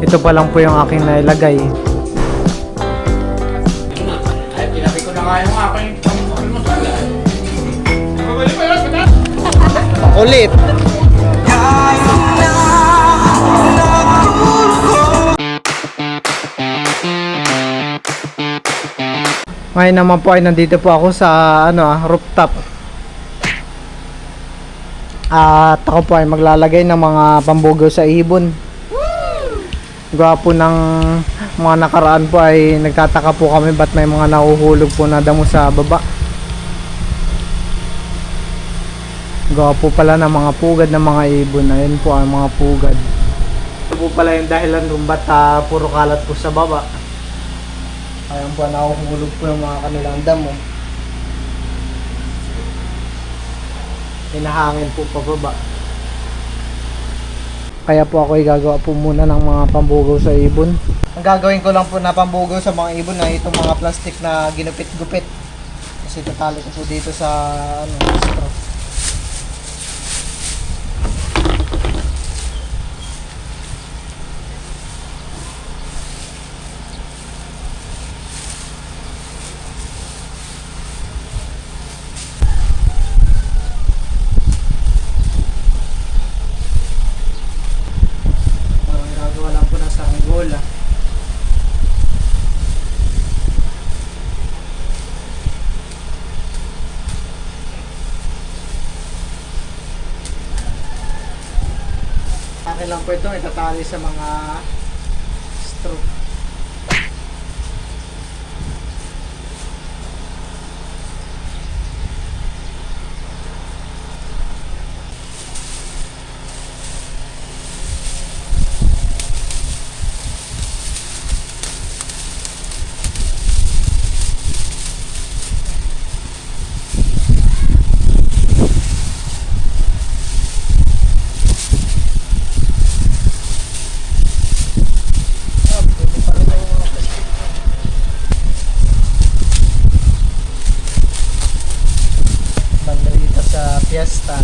Ito pa lang po yung aking nailagay. Ay, tinabi ko na nga yung aking pang-almusal. Ulit. Ngayon naman po ay nandito po ako sa rooftop. At ako po ay maglalagay ng mga pambugaw sa ibon. Gwapo ng mga nakaraan po ay nagtataka po kami ba't may mga nahuhulog po na damo sa baba. Gwapo pala ng mga pugad ng mga ibon. Ayun po ang mga pugad. Ito po pala yung dahilan kung ba't puro kalat po sa baba. Ayun po, nahuhulog po yung mga kanilang damo. Hinahangin po pababa. Kaya po ako gagawa po muna ng mga pambugaw sa ibon. Ang gagawin ko lang po na pambugaw sa mga ibon ay itong mga plastic na ginupit-gupit. Kasi tatali ko po dito sa straw. Bola. Akin lang po ito itatali sa mga straw. Fiesta.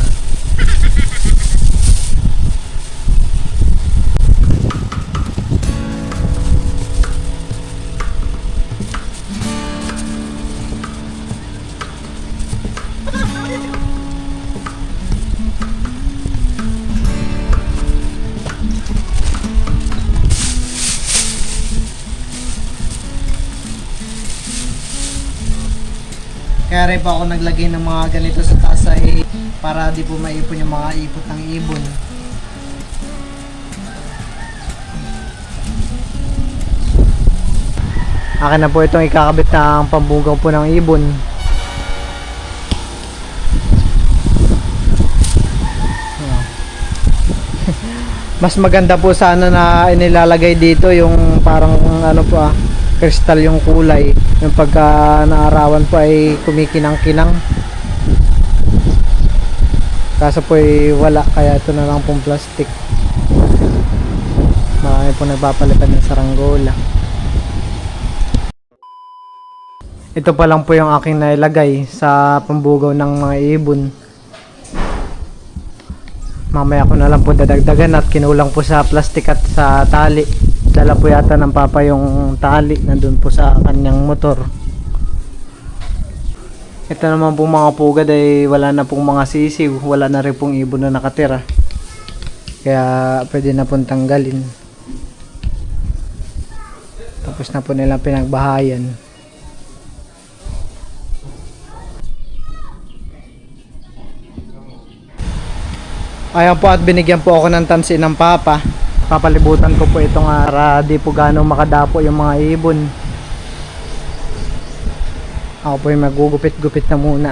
Kaya rin pa ako naglagay ng mga ganito sa taas ay para di po maipon yung mga ipot ng ibon. Akin na po itong ikakabit ng pambugaw po ng ibon. Mas maganda po sana na inilalagay dito yung parang kristal yung kulay. Yung pagka naarawan po ay kumikinang-kinang. Kaso po ay wala, kaya ito na lang pong plastic. Marami po nagpapalitan ng saranggola. Ito pa lang po yung aking nailagay sa pambugaw ng mga ibon. Mamaya ko na lang po dadagdagan at kinulang po sa plastic at sa tali. Dala po yata ng papa yung tali nandun po sa kanyang motor. Ito naman pong mga pugad ay wala na pong mga sisiw, wala na rin pong ibon na nakatira. Kaya pwede na pong tanggalin. Tapos na po nilang pinagbahayan. Ayan po at binigyan po ako ng tansi ng papa. Papalibutan ko po itong para di po gano'ng makadapo yung mga ibon. Ako po yung magugupit-gupit na muna.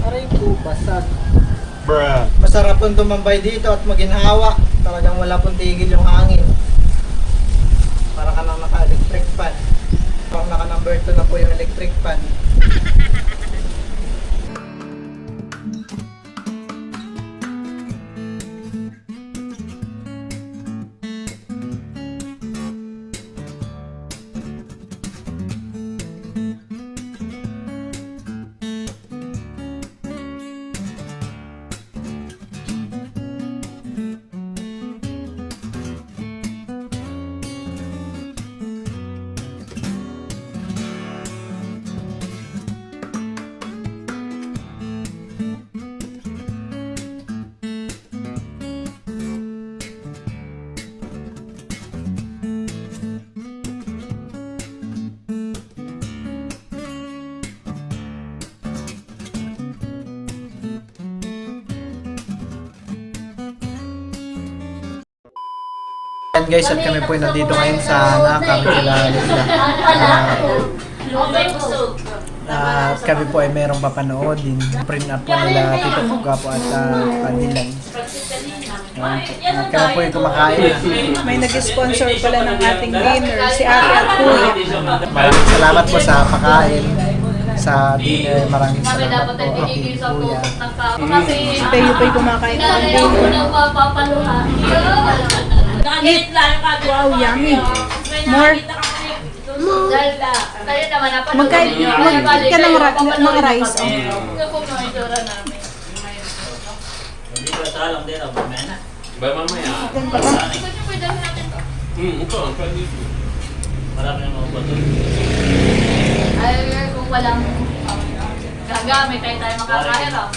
Aray po, basag. Bruh. Masarap pong tumambay dito at maginhawa. Talagang wala pong tigil yung hangin. Para ka nang naka-electric fan. Parang naka-number 2 na po yung electric fan. guys, at kami po ay nandito ngayon sa Nakar kila Linda. At kami po ay merong papanood din. Print up po nila Tito Puga po at Kanilan. At kami po ay kumakain. May nag-sponsor pala ng ating dinner, si Ate at Kuya. Maraming salamat po sa pakain. Sa dinner, maraming salamat po kay Kuya. Si Teo po'y kumakain ng dinner. Eat! Wow, yummy! More! Magkain ka ng rice. Oh. Ba mamaya? Ito. Marami ng mga bato. Ay, kung walang gagamit, tayo makakain ah.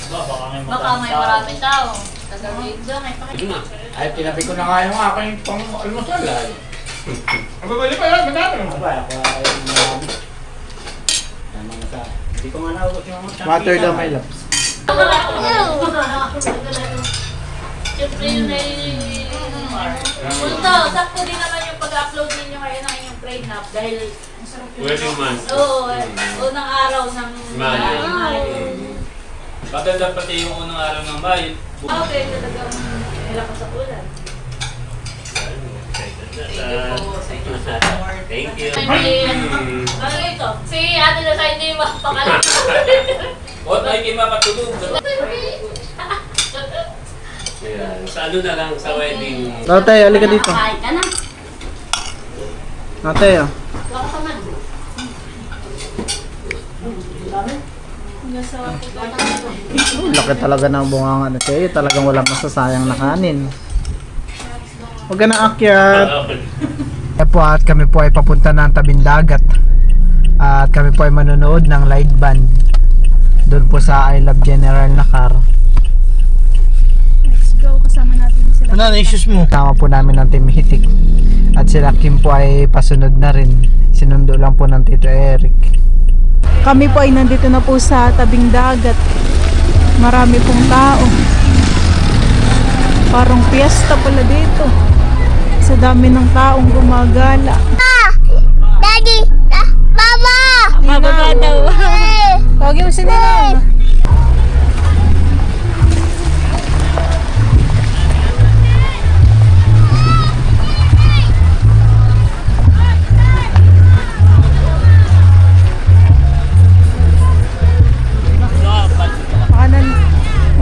Baka may maraming tao. Tagawid doon, may Ito na. Ay, tinabi ko na nga yung aking pang-almusal ay. Ang babali pa yan, magkano? Hindi ko nga naubos yung mga Water daw, my loves. Siyempre yun ay... Punto, sakto din naman yung pag-upload ninyo ngayon ng inyong play nap dahil... Wedding man. Oo, unang araw ng... Mayo. Maganda pati yung unang araw ng Mayo. Okay, talagang nilakas sa ulan. Thank you. Ano ito? Si ate na sa hindi mapakalit. O, tayo kayo mapatulog. Sa ano na lang, sa wedding. Ate, halika dito. Kain ka na. Ate, oh. Baka ka man. Laki talaga ng bunganga na kayo. Talagang walang masasayang na kanin. Huwag ka na akyat. Kaya po at kami po ay papunta ng tabing dagat. At kami po ay manonood ng light band. Doon po sa I Love General Nakar. Let's go, kasama natin sila. Ano na issues mo? Tama po namin ng Team Hitik. At sila Kim po ay pasunod na rin. Sinundo lang po ng Tito Eric. Kami po ay nandito na po sa tabing dagat. Marami pong tao. Parang piyesta pala dito. Sa dami ng taong gumagala. Daddy! Mama! Mababa daw. Tawagin mo si Nina.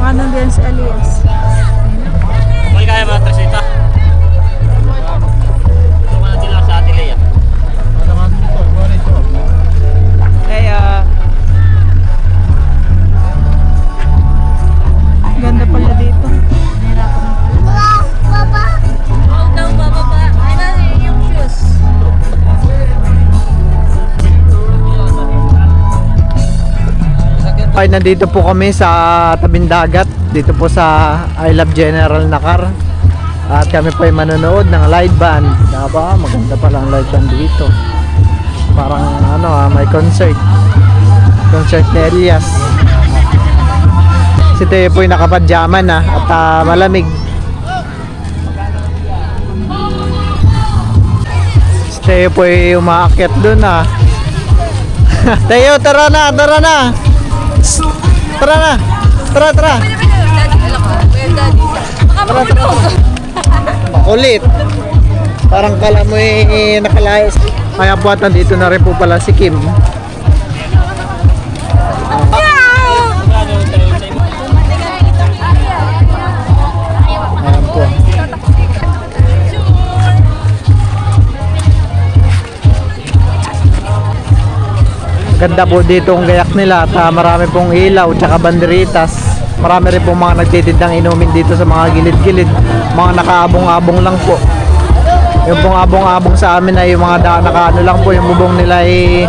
Makanan din si Elias. Okay kaya mga trasita? Ito ka natin lang sa atin Leia. Kaya ganda pala dito. Papa! Huwag daw bababa. Ay na yung shoes. Ay, nandito po kami sa tabing dagat. Dito po sa I Love General Nakar. At kami po ay manonood ng live band. Diba? Maganda pala ang live band dito. Parang may concert. Concert ni Elias. Si Teo po ay nakapadyaman na at malamig. Si Teo po ay umaakyat dun Teo, tara na, tara na! Tara na! Tara, tara! Tara, tara! Makulit! Parang kala mo nakalayas. Kaya po at nandito na rin po pala si Kim. Ayan po. Ganda po dito ang gayak nila at marami pong ilaw tsaka banderitas. Marami rin pong mga nagtitindang inumin dito sa mga gilid-gilid. Mga nakaabong-abong lang po. Yung pong abong-abong sa amin ay yung mga nakaano lang po. Yung bubong nila ay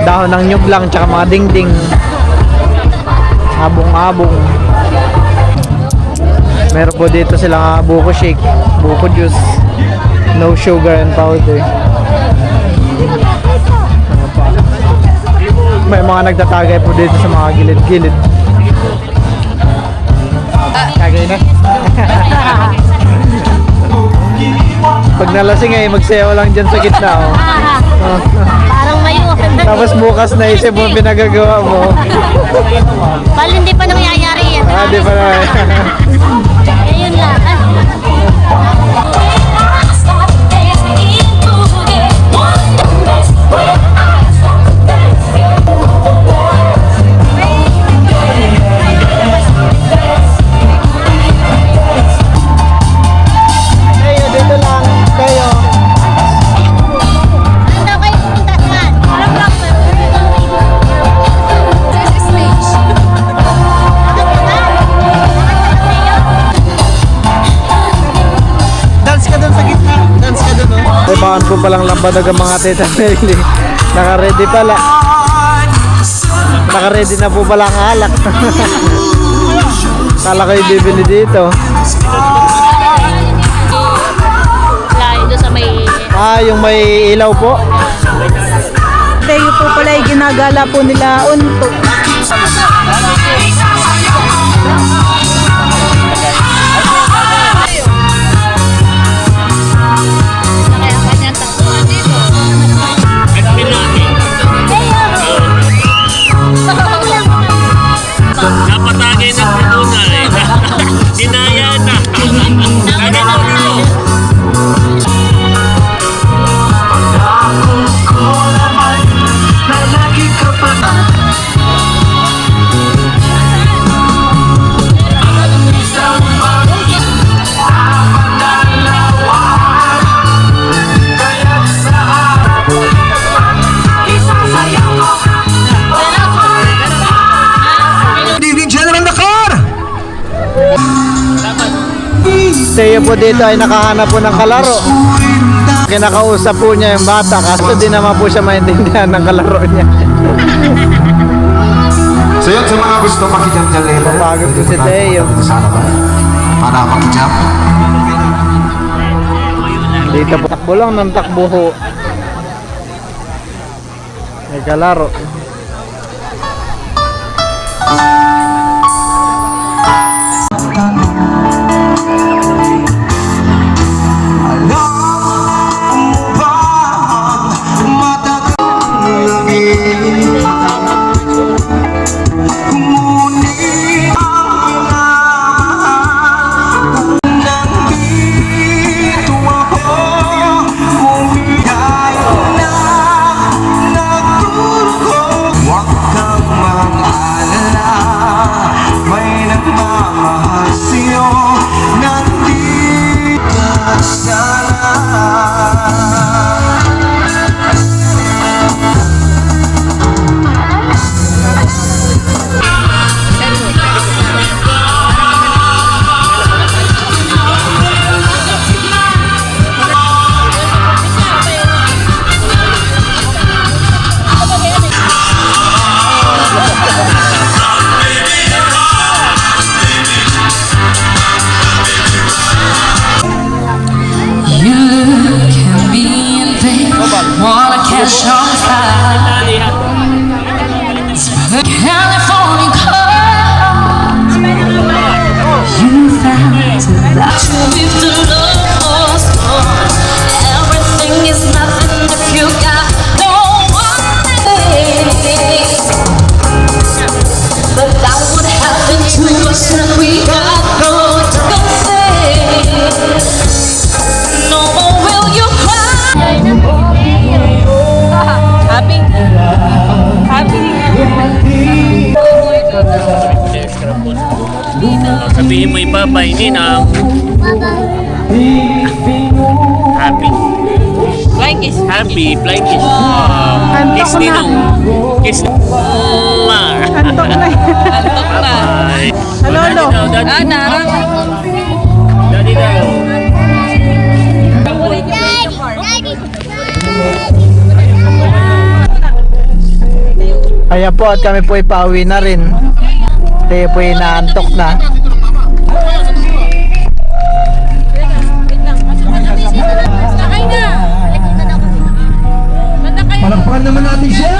dahon ng nyug lang tsaka mga dingding. Abong-abong. Meron po dito silang buko shake, buko juice. No sugar and powder. May mga nagtatagay po dito sa mga gilid-gilid. Tagay na. Pag nalasing ay magsayaw lang dyan sa gitna. Oh. Oh. Parang mayo. Tapos bukas na isip mo pinagagawa mo. Bali, hindi pa nangyayari yan. Ah, di pa na. Ayun lang. Kayo, dito lang. Kayo. Ano kayo pupunta saan? Parang lang. Dance ka dun sa gitna. Dance ka dun, oh. Ay, baan po palang lambadag ang mga teta Nelly. Naka-ready pala. Naka-ready na po pala ang alak. Kala kayo bibili dito. Layo doon sa may... Ah, yung may ilaw po. Tayo po pala ay ginagala po nila unto. Kaya kanyang takbuhan dito. Admin natin. Napatagay na po na eh. Dinaya na. Kaya na dito. Tayo po dito ay nakahanap po ng kalaro. Kinakausap po niya yung bata kaso di naman po siya maintindihan ng kalaro niya. So yun, sa mga gusto makijam-jam later. Napagod po si Teo. Sana ba? Para makijam. Dito po takbo lang ng takbo ho. May kalaro. Huwag kang mag-alala, may nagmamahal sa'yo, nandito ka sana. Wanna catch on fire, California cold. You found that with the love store. Everything is nothing if you got no one else. But that would happen to us and we got no confess. No more will you cry. Happy? Happy? Sabihin mo ibaba, hindi na. Happy. Flying kiss. Happy, flying kiss. Antok Kiss na. ninong. Kiss. Antok na. Antok na. Bye. Hello, hello. Daddy. Narang. Daddy daw. Ayan po at kami po ipauwi na rin. Tayo po inaantok na. Palakpakan naman natin siya!